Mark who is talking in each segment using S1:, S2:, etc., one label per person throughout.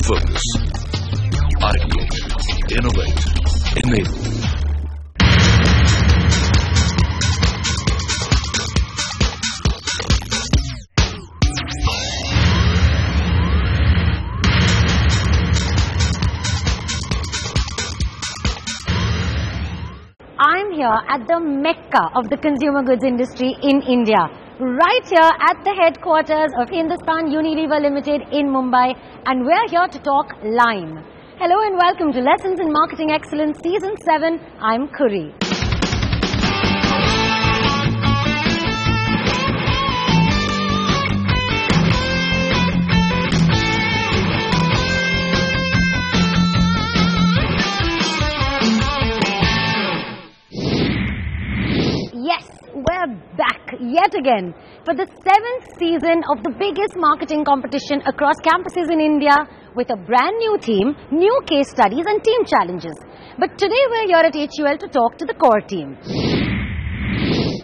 S1: Focus. Ideate. Innovate. Enable.
S2: I'm here at the Mecca of the consumer goods industry in India, right here at the headquarters of Hindustan Unilever Limited in Mumbai, and we're here to talk Lime. Hello and welcome to Lessons in Marketing Excellence Season 7. I'm Kuri. We're back yet again for the 7th season of the biggest marketing competition across campuses in India with a brand new theme, new case studies and team challenges. But today we're here at HUL to talk to the core team.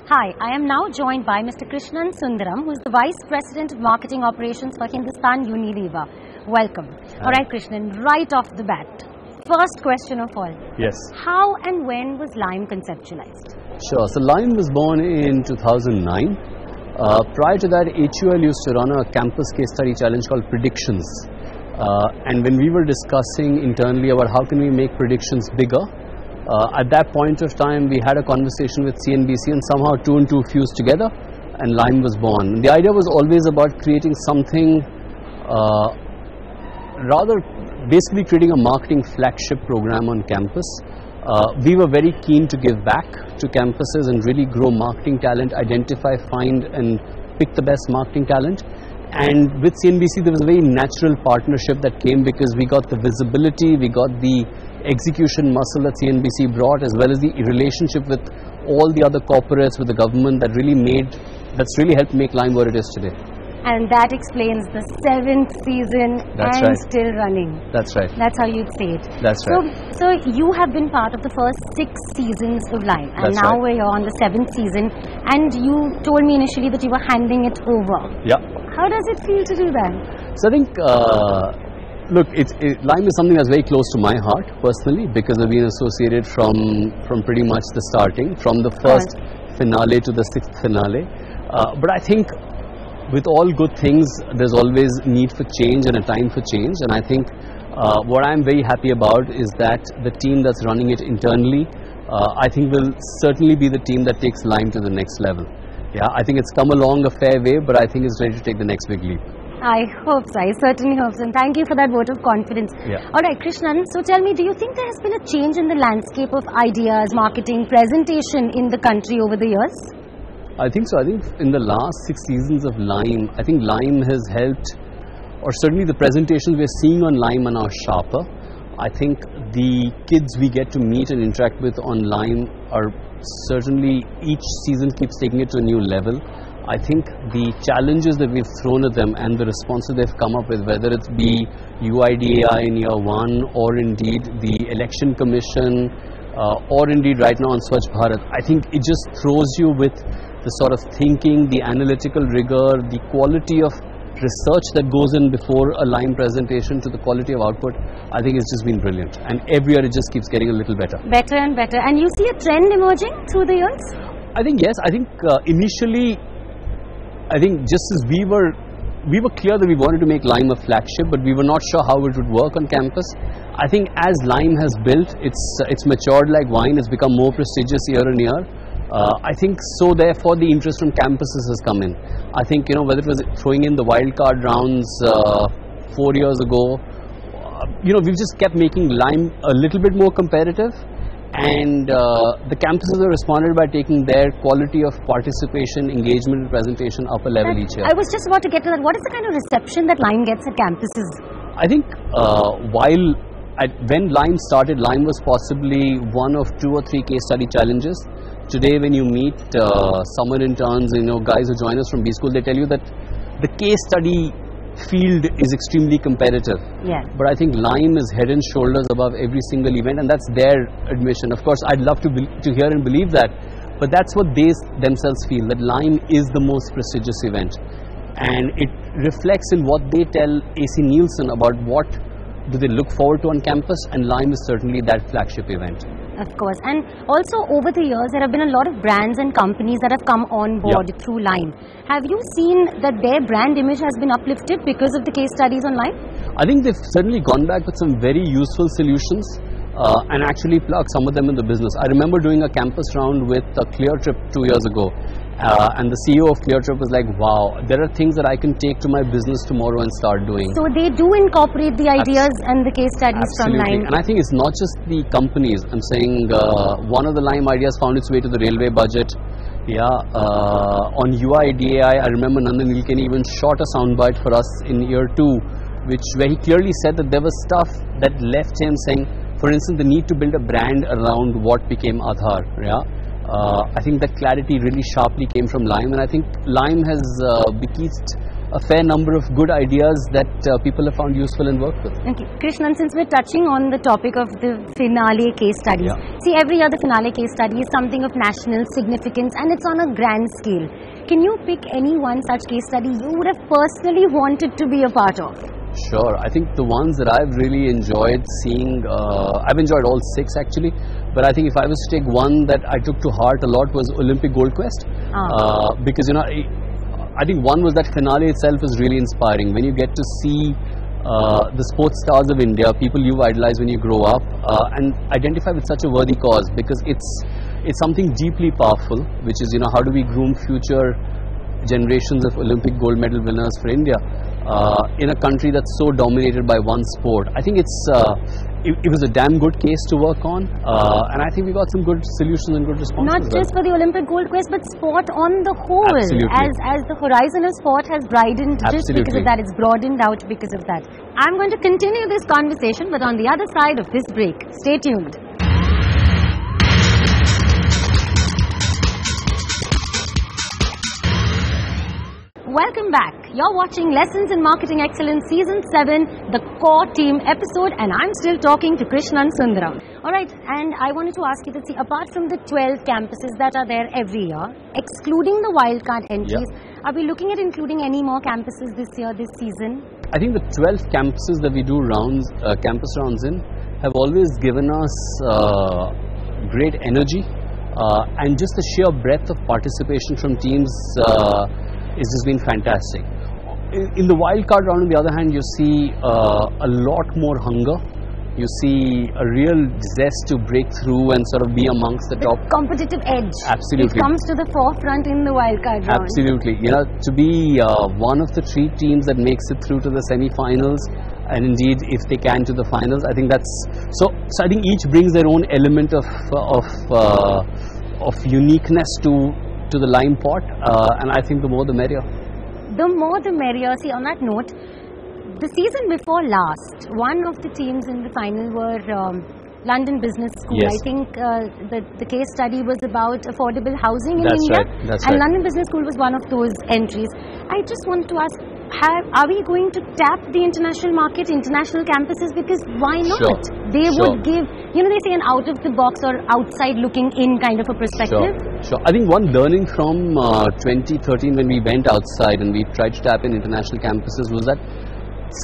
S2: Hi, I am now joined by Mr. Krishnan Sundaram, who is the Vice President of Marketing Operations for Hindustan Unilever. Welcome. All right, Krishnan, right off the bat. First question of all.
S3: Yes.
S2: How and when was Lime conceptualized?
S3: Sure. So Lime was born in 2009. Prior to that, HUL used to run a campus case study challenge called Predictions. And when we were discussing internally about how can we make predictions bigger, at that point of time we had a conversation with CNBC and somehow two and two fused together and Lime was born. The idea was always about creating something basically creating a marketing flagship program on campus. We were very keen to give back to campuses and really grow marketing talent, identify, find and pick the best marketing talent. And with CNBC there was a very natural partnership that came because we got the visibility, we got the execution muscle that CNBC brought, as well as the relationship with all the other corporates, with the government, that's really helped make Lime what it is today.
S2: And that explains the 7th season still running.
S3: That's right.
S2: That's how you'd say it.
S3: That's right.
S2: So you have been part of the first 6 seasons of Lime, and now we're here on the 7th season. And you told me initially that you were handing it over.
S3: Yeah.
S2: How does it feel to do that?
S3: So I think, look, Lime is something that's very close to my heart personally, because I've been associated from pretty much the starting, from the first finale to the 6th finale. But I think with all good things, there's always need for change and a time for change. And I think what I'm very happy about is that the team that's running it internally, I think will certainly be the team that takes Lime to the next level. Yeah, I think it's come along a fair way, but I think it's ready to take the next big leap.
S2: I hope so. I certainly hope so. And thank you for that vote of confidence.
S3: Yeah.
S2: All right, Krishnan, so tell me, do you think there has been a change in the landscape of ideas, marketing, presentation in the country over the years?
S3: I think so. I think in the last 6 seasons of Lime, I think Lime has helped, or certainly the presentations we're seeing on Lime are now sharper. I think the kids we get to meet and interact with on Lime are certainly, each season keeps taking it to a new level. I think the challenges that we've thrown at them and the responses they've come up with, whether it be UIDAI in year 1 or indeed the election commission or indeed right now on Swachh Bharat, I think it just throws you with the sort of thinking, the analytical rigor, the quality of research that goes in before a Lime presentation to the quality of output. I think it's just been brilliant, and every year it just keeps getting a little better.
S2: Better and better. And you see a trend emerging through the years?
S3: I think yes. I think initially, I think just as we were clear that we wanted to make Lime a flagship, but we were not sure how it would work on campus. I think as Lime has built, it's matured like wine. It's become more prestigious year on year. I think so, therefore the interest from campuses has come in. I think, whether it was throwing in the wildcard rounds 4 years ago, we've just kept making Lime a little bit more competitive, and the campuses have responded by taking their quality of participation, engagement and presentation up a level each year.
S2: I was just about to get to that. What is the kind of reception that Lime gets at campuses? I
S3: think when Lime started, Lime was possibly one of 2 or 3 case study challenges. Today when you meet summer interns, guys who join us from B School, they tell you that the case study field is extremely competitive.
S2: Yeah.
S3: But I think Lime is head and shoulders above every single event, and that's their admission. Of course, I'd love to hear and believe that, but that's what they themselves feel, that Lime is the most prestigious event. And it reflects in what they tell AC Nielsen about what do they look forward to on campus, and Lime is certainly that flagship event.
S2: Of course. And also over the years, there have been a lot of brands and companies that have come on board through Lime. Have you seen that their brand image has been uplifted because of the case studies on Lime?
S3: I think they've certainly gone back with some very useful solutions and actually plugged some of them in the business. I remember doing a campus round with a Clear Trip 2 years ago. And the CEO of Clear Trip was like, wow, there are things that I can take to my business tomorrow and start doing.
S2: So they do incorporate the ideas and the case studies from Lime.
S3: And I think it's not just the companies. I'm saying one of the Lime ideas found its way to the railway budget. On UI DAI, I remember Nandan Nilekani even shot a soundbite for us in year 2, where he clearly said that there was stuff that left him saying, for instance, the need to build a brand around what became Aadhaar. I think that clarity really sharply came from Lime, and I think Lime has bequeathed a fair number of good ideas that people have found useful and worked with.
S2: Okay, Krishnan, since we're touching on the topic of the finale case studies, see, every other finale case study is something of national significance and it's on a grand scale. Can you pick any one such case study you would have personally wanted to be a part of?
S3: Sure. I think the ones that I've really enjoyed seeing, I've enjoyed all 6 actually, but I think if I was to take one that I took to heart a lot was Olympic Gold Quest, because I think one was that finale itself is really inspiring. When you get to see the sports stars of India, people you idolize when you grow up, and identify with such a worthy cause, because it's something deeply powerful, which is, how do we groom future generations of Olympic gold medal winners for India in a country that's so dominated by one sport. I think it was a damn good case to work on, and I think we got some good solutions and good responses.
S2: Not just for the Olympic Gold Quest, but sport on the whole.
S3: Absolutely.
S2: As the horizon of sport has brightened just because of that, it's broadened out because of that. I'm going to continue this conversation, but on the other side of this break. Stay tuned. Welcome back. You're watching Lessons in Marketing Excellence Season 7, the core team episode, and I'm still talking to Krishnan Sundaram. Alright, and I wanted to ask you that, see, apart from the 12 campuses that are there every year, excluding the wildcard entries, are we looking at including any more campuses this year, this season?
S3: I think the 12 campuses that we do campus rounds in have always given us great energy and just the sheer breadth of participation from teams it's just been fantastic. In the wildcard round, on the other hand, you see a lot more hunger. You see a real zest to break through and sort of be amongst the top.
S2: Competitive edge.
S3: Absolutely.
S2: It comes to the forefront in the wildcard round.
S3: Absolutely. To be one of the 3 teams that makes it through to the semi-finals, and indeed, if they can, to the finals, I think that's so. So I think each brings their own element of uniqueness to the Lime pot, and I think the more the merrier.
S2: The more the merrier. See, on that note, the season before last, one of the teams in the final were London Business School.
S3: Yes.
S2: I think the case study was about affordable housing in
S3: That's
S2: India.
S3: right. That's
S2: and
S3: right.
S2: London Business School was one of those entries. I just wanted to ask, are we going to tap the international market, international campuses? Because why not?
S3: Sure.
S2: They would give, they say an out of the box or outside looking in kind of a perspective.
S3: Sure. I think one learning from 2013 when we went outside and we tried to tap in international campuses was that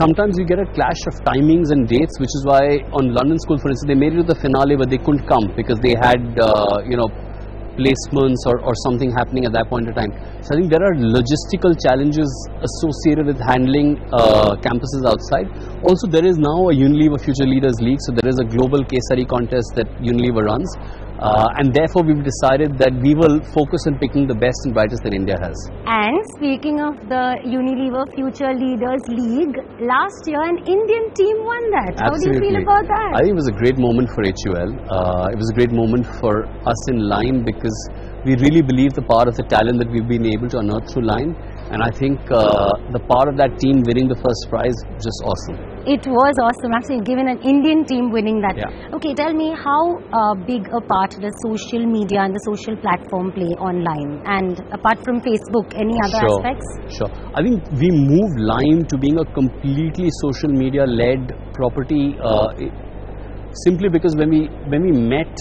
S3: sometimes you get a clash of timings and dates, which is why on London School, for instance, they made it to the finale but they couldn't come because they had placements or something happening at that point in time. So I think there are logistical challenges associated with handling campuses outside. Also, there is now a Unilever Future Leaders League, so there is a global case study contest that Unilever runs, and therefore we've decided that we will focus on picking the best and brightest that India has.
S2: And speaking of the Unilever Future Leaders League, last year an Indian team won that.
S3: Absolutely.
S2: How do you feel about that?
S3: I think it was a great moment for HUL. It was a great moment for us in Lime because we really believe the power of the talent that we've been able to unearth through Lime, and I think the power of that team winning the first prize, just awesome.
S2: It was awesome, actually, given an Indian team winning that.
S3: Yeah.
S2: Okay, tell me, how big a part does social media and the social platform play on Lime? And apart from Facebook, any other aspects?
S3: Sure. I think we moved Lime to being a completely social media led property simply because when we met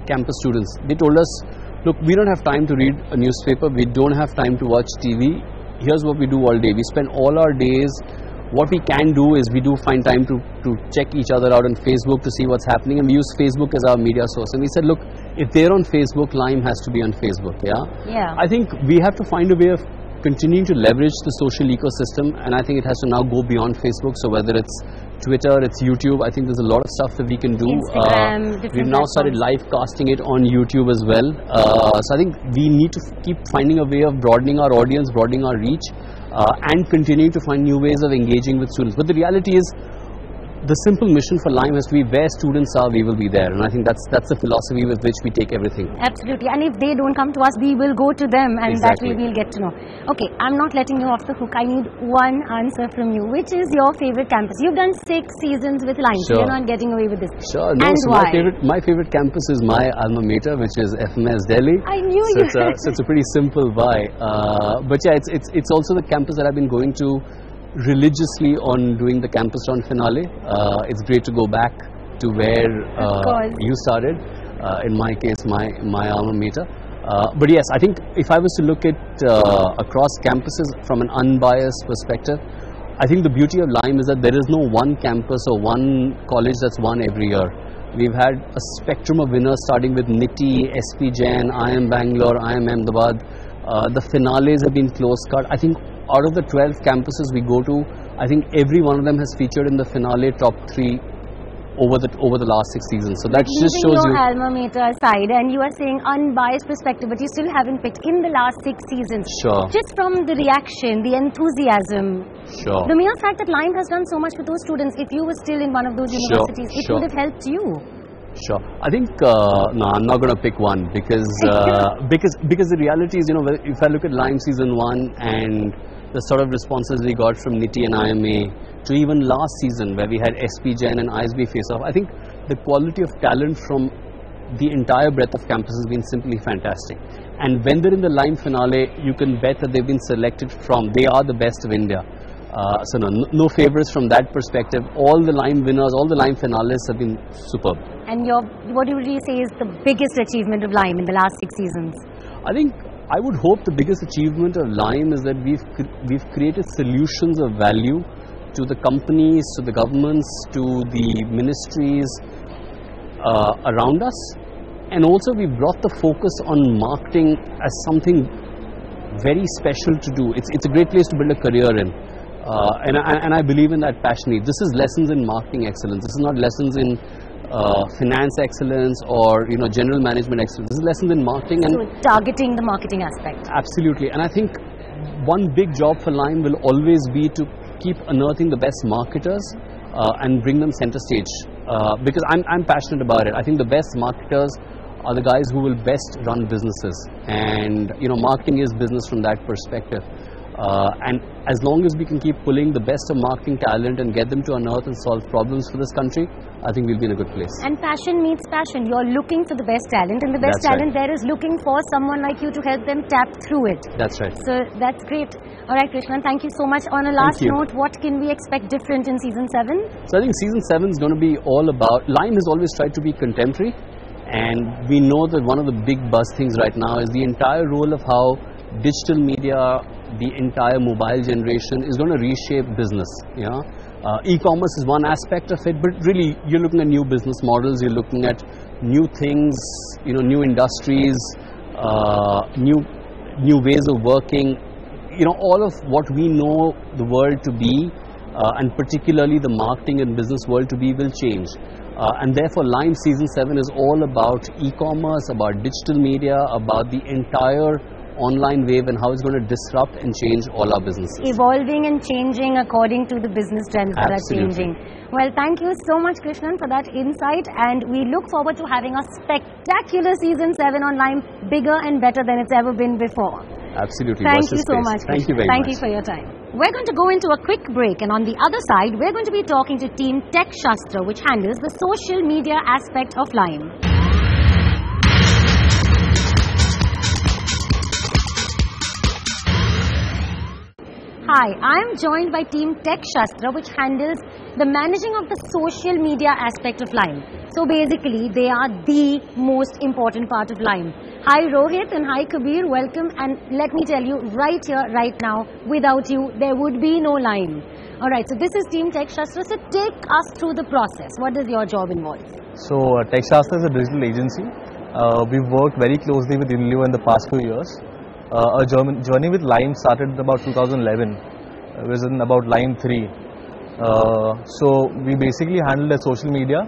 S3: campus students, they told us, look, we don't have time to read a newspaper, we don't have time to watch TV. Here's what we do all day. We spend all our days what we can do is we do find time to check each other out on Facebook to see what's happening, and we use Facebook as our media source. And we said, look, if they're on Facebook, Lime has to be on Facebook.
S2: Yeah.
S3: I think we have to find a way of continuing to leverage the social ecosystem, and I think it has to now go beyond Facebook. So whether it's Twitter, it's YouTube, I think there's a lot of stuff that we can do.
S2: Instagram,
S3: we've now started live casting it on YouTube as well. So I think we need to keep finding a way of broadening our audience, broadening our reach, and continuing to find new ways of engaging with students. But the reality is, the simple mission for Lime has to be where students are, we will be there. And I think that's the philosophy with which we take everything.
S2: Absolutely. And if they don't come to us, we will go to them, and
S3: Exactly.
S2: that way we'll get to know. Okay, I'm not letting you off the hook. I need one answer from you. Which is your favorite campus? You've done 6 seasons with Lime, so
S3: Sure.
S2: you're not getting away with this.
S3: Sure. No,
S2: And
S3: so
S2: why?
S3: my favorite campus is my alma mater, which is FMS Delhi.
S2: I knew
S3: So
S2: you
S3: it's a pretty simple why. But yeah, it's also the campus that I've been going to religiously on doing the campus round finale. It's great to go back to where
S2: course.
S3: you started. In my case, my alma mater. But yes, I think if I was to look at across campuses from an unbiased perspective, I think the beauty of Lime is that there is no one campus or one college that's won every year. We've had a spectrum of winners starting with NITI, SP Jain, IIM Bangalore, IIM Ahmedabad. The finales have been close cut. I think out of the 12 campuses we go to, I think every one of them has featured in the finale top 3 over the last 6 seasons. So that just shows
S2: your
S3: you.
S2: alma mater aside, and you are saying unbiased perspective, but you still haven't picked in the last 6 seasons.
S3: Sure.
S2: Just from the reaction, the enthusiasm,
S3: Sure.
S2: the mere fact that Lime has done so much for those students, if you were still in one of those universities, it
S3: Sure.
S2: would have helped you.
S3: Sure. I think no, I'm not going to pick one because the reality is, if I look at Lime season 1 and the sort of responses we got from NITI and IMA to even last season where we had SP Jain and ISB face off, I think the quality of talent from the entire breadth of campus has been simply fantastic. And when they're in the Lime finale, you can bet that they've been selected they are the best of India. So no favorites from that perspective. All the Lime winners, all the Lime finalists have been superb.
S2: And what do you say is the biggest achievement of Lime in the last 6 seasons?
S3: I would hope the biggest achievement of Lime is that we've created solutions of value to the companies, to the governments, to the ministries around us, and also we brought the focus on marketing as something very special to do. It's a great place to build a career in. And I believe in that passionately. This is lessons in marketing excellence. This is not lessons in finance excellence or general management excellence. This is lessons in marketing and
S2: So targeting the marketing aspect.
S3: Absolutely. And I think one big job for Lime will always be to keep unearthing the best marketers and bring them center stage. Because I'm passionate about it. I think the best marketers are the guys who will best run businesses. And marketing is business from that perspective. And as long as we can keep pulling the best of marketing talent and get them to unearth and solve problems for this country, I think we'll be in a good place.
S2: And passion meets passion. You're looking for the best talent, and the best
S3: That's
S2: talent
S3: right.
S2: there is looking for someone like you to help them tap through it.
S3: That's right.
S2: So that's great. All right, Krishnan, thank you so much. On a last
S3: you.
S2: note, what can we expect different in season 7?
S3: So I think season 7 is going to be all about, Lime has always tried to be contemporary, and we know that one of the big buzz things right now is the entire role of how digital media, the entire mobile generation is going to reshape business. E-commerce is one aspect of it, but really you're looking at new business models, you're looking at new things, new industries, new ways of working. All of what we know the world to be, and particularly the marketing and business world to be, will change. And therefore Lime season 7 is all about e-commerce, about digital media, about the entire online wave and how it's going to disrupt and change all our businesses.
S2: Evolving and changing according to the business trends that are
S3: Absolutely.
S2: changing. Well, thank you so much, Krishnan, for that insight, and we look forward to having a spectacular season 7 on Lime, bigger and better than it's ever been before.
S3: Absolutely.
S2: Thank
S3: Watch
S2: you
S3: this
S2: so
S3: space.
S2: much.
S3: Thank you very
S2: Thank
S3: much.
S2: you for your time. We're going to go into a quick break, and on the other side, we're going to be talking to Team Tech Shastra, which handles the social media aspect of Lime. Hi, I'm joined by Team Tech Shastra, which handles the managing of the social media aspect of Lime. So basically, they are the most important part of Lime. Hi Rohit and hi Kabir, welcome, and let me tell you right here, right now, without you, there would be no Lime. Alright, so this is Team Tech Shastra. So take us through the process. What does your job involve?
S4: So Tech Shastra is a digital agency. We've worked very closely with Unilever in the past few years. Our journey with Lime started about 2011. It was in about Lime 3. So we basically handle the social media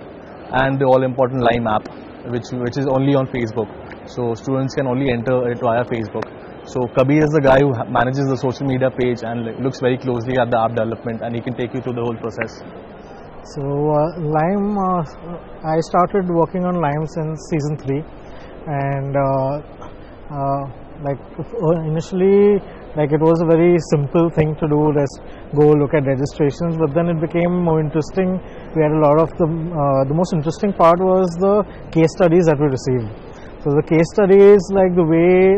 S4: and the all-important Lime app, which is only on Facebook. So students can only enter it via Facebook. So Kabir is the guy who manages the social media page and looks very closely at the app development, and he can take you through the whole process.
S5: So Lime, I started working on Lime since season 3, and initially, it was a very simple thing to do, just go look at registrations, but then it became more interesting. We had a lot of the most interesting part was the case studies that we received. So the case studies, the way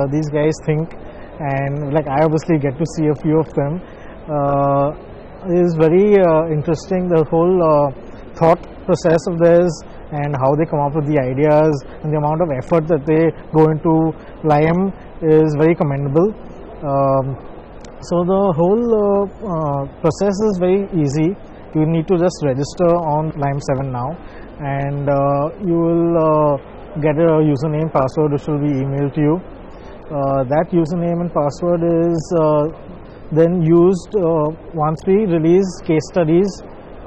S5: these guys think, and I obviously get to see a few of them, is very interesting. The whole thought process of theirs and how they come up with the ideas and the amount of effort that they go into Lime is very commendable. So the whole process is very easy. You need to just register on Lime 7 now, and you will get a username, password, which will be emailed to you. That username and password is then used once we release case studies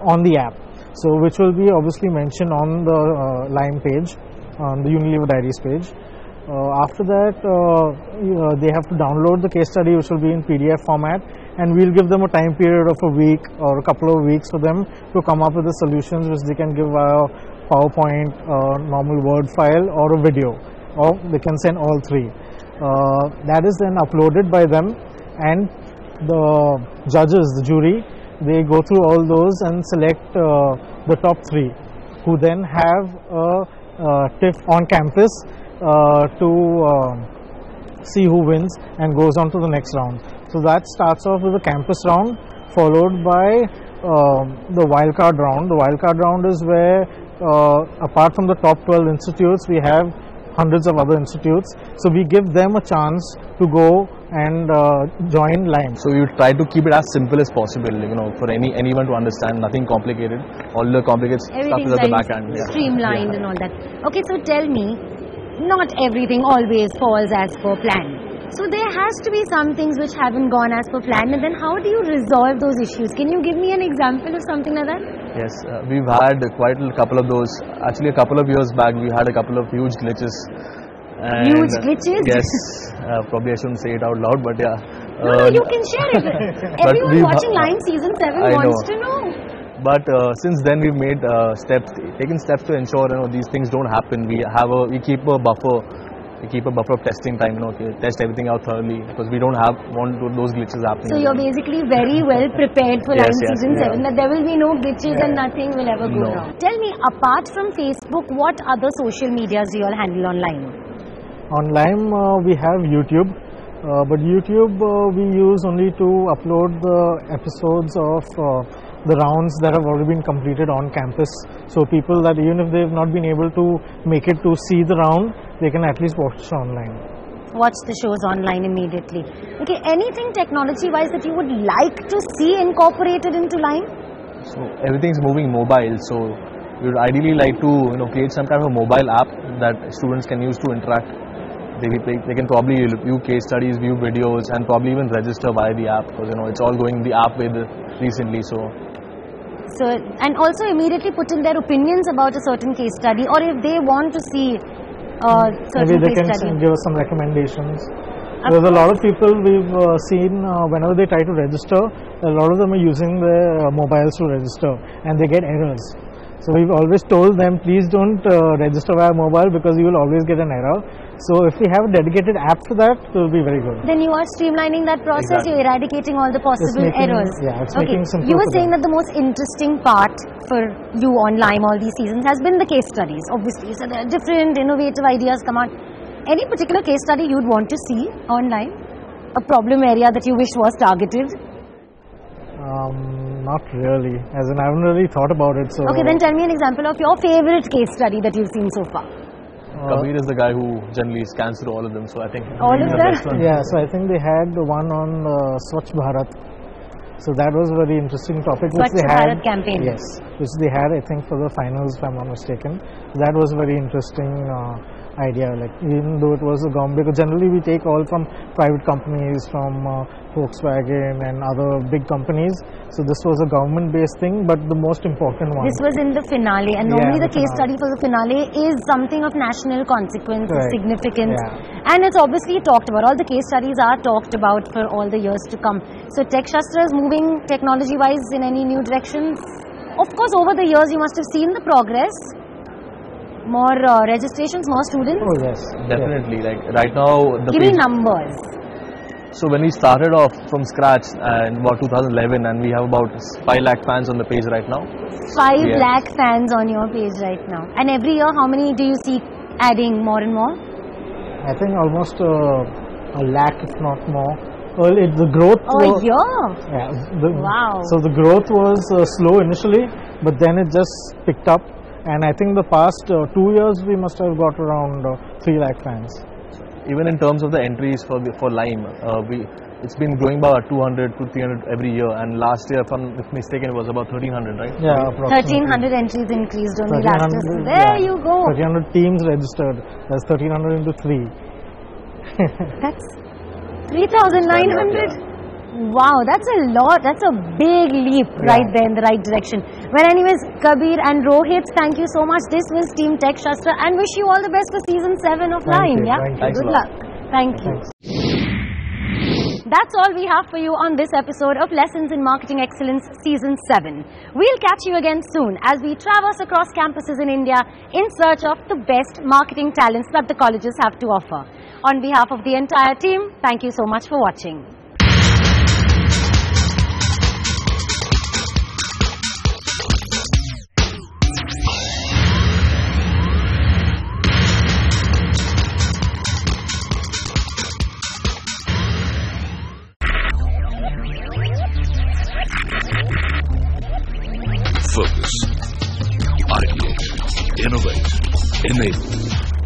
S5: on the app, so which will be obviously mentioned on the Lime page, on the Unilever Diaries page. After that, they have to download the case study, which will be in PDF format, and we'll give them a time period of a week or a couple of weeks for them to come up with the solutions, which they can give via PowerPoint, normal Word file, or a video, or they can send all three. That is then uploaded by them, and the judges, the jury, they go through all those and select the top 3, who then have a TIFF on campus to see who wins and goes on to the next round. So that starts off with the campus round, followed by the wildcard round. The wildcard round is where, apart from the top 12 institutes, we have hundreds of other institutes. So we give them a chance to go and join Lime.
S4: So we try to keep it as simple as possible, for anyone to understand, nothing complicated. All the complicated stuff is at the back end.
S2: Streamlined and all that. Okay, so tell me, not everything always falls as per plan. So there has to be some things which haven't gone as per plan, and then how do you resolve those issues? Can you give me an example of something like that?
S4: Yes, we've had quite a couple of those. Actually, a couple of years back, we had a couple of huge glitches. And
S2: huge glitches?
S4: Yes, probably I shouldn't say it out loud, but yeah.
S2: No, you can share it. Everyone watching Lime season 7 wants to know.
S4: But since then, we've made taken steps to ensure these things don't happen. We keep a buffer. We keep a buffer of testing time, test everything out thoroughly, because we don't want those glitches happening. So
S2: you're basically very well prepared for Lime season 7, that there will be no glitches and nothing will ever go wrong. Tell me, apart from Facebook, what other social medias do you all handle on Lime?
S5: On Lime, we have YouTube, but YouTube we use only to upload the episodes of the rounds that have already been completed on campus. So people that even if they have not been able to make it to see the round, they can at least watch online.
S2: Watch the shows online immediately. Okay, anything technology-wise that you would like to see incorporated into Lime?
S4: So everything's moving mobile. So we would ideally like to create some kind of a mobile app that students can use to interact. They can probably view case studies, view videos, and probably even register via the app, because it's all going the app way recently.
S2: So, and also immediately put in their opinions about a certain case study, or if they want to see certain
S5: maybe they
S2: case study.
S5: Can give us some recommendations. There's a lot of people we've seen whenever they try to register, a lot of them are using their mobiles to register, and they get errors. So we've always told them, please don't register via mobile, because you will always get an error. So if we have a dedicated app for that, it will be very good.
S2: Then you are streamlining that process, you're eradicating all the possible errors.
S5: Yeah, it's making simple.
S2: You were saying that the most interesting part for you on Lime all these seasons has been the case studies, obviously. So there are different innovative ideas come out. Any particular case study you'd want to see on Lime? A problem area that you wish was targeted?
S5: Not really, as in I haven't really thought about it. So
S2: okay, then tell me an example of your favorite case study that you've seen so far.
S4: Kabir is the guy who generally scans through all of them, so I think
S2: all of them.
S5: Yeah, so I think they had one on Swachh Bharat, So that was a very interesting topic which
S2: Swachh
S5: they had.
S2: Bharat campaign.
S5: Yes, which they had, I think, for the finals, if I'm not mistaken. That was a very interesting idea. Like, even though it was a government, because generally we take oil from private companies, from Volkswagen and other big companies. So this was a government-based thing, but the most important one.
S2: This was in the finale, and normally the case
S5: finale.
S2: study for the finale is something of national consequence,
S5: Correct.
S2: significance,
S5: Yeah.
S2: and it's obviously talked about. All the case studies are talked about for all the years to come. So Tech Shastra is moving technology-wise in any new directions? Of course, over the years you must have seen the progress. More registrations, more students.
S5: Oh yes,
S4: Definitely. Like right now, the
S2: Give me
S4: page,
S2: numbers.
S4: so when we started off from scratch in about 2011, and we have about 5 lakh fans on the page right now.
S2: 5
S4: Yes.
S2: lakh fans on your page right now. And every year, how many do you see adding more and more?
S5: I think almost a lakh, if not more. Well, the growth.
S2: A year?
S5: Yeah.
S2: Wow.
S5: So the growth was slow initially, but then it just picked up. And I think the past 2 years we must have got around 3 lakh fans.
S4: Even in terms of the entries for Lime, it's been growing by 200 to 300 every year. And last year, if I'm not mistaken, it was about 1300, right?
S5: Yeah, approximately.
S2: 1300 entries increased only last year. There you go.
S5: 1300 teams registered. That's 1300 into 3.
S2: That's 3,900. Wow, that's a lot. That's a big leap right there in the right direction. Well, anyways, Kabir and Rohit, thank you so much. This was Team Tech Shastra, and wish you all the best for season 7 of
S5: Thank
S2: Lime.
S5: you,
S2: Yeah,
S5: thank you.
S4: Thanks a
S2: good
S4: lot.
S2: luck. Thank you. That's all we have for you on this episode of Lessons in Marketing Excellence Season 7. We'll catch you again soon as we traverse across campuses in India in search of the best marketing talents that the colleges have to offer. On behalf of the entire team, thank you so much for watching.
S1: Focus, ideate, innovate, enable.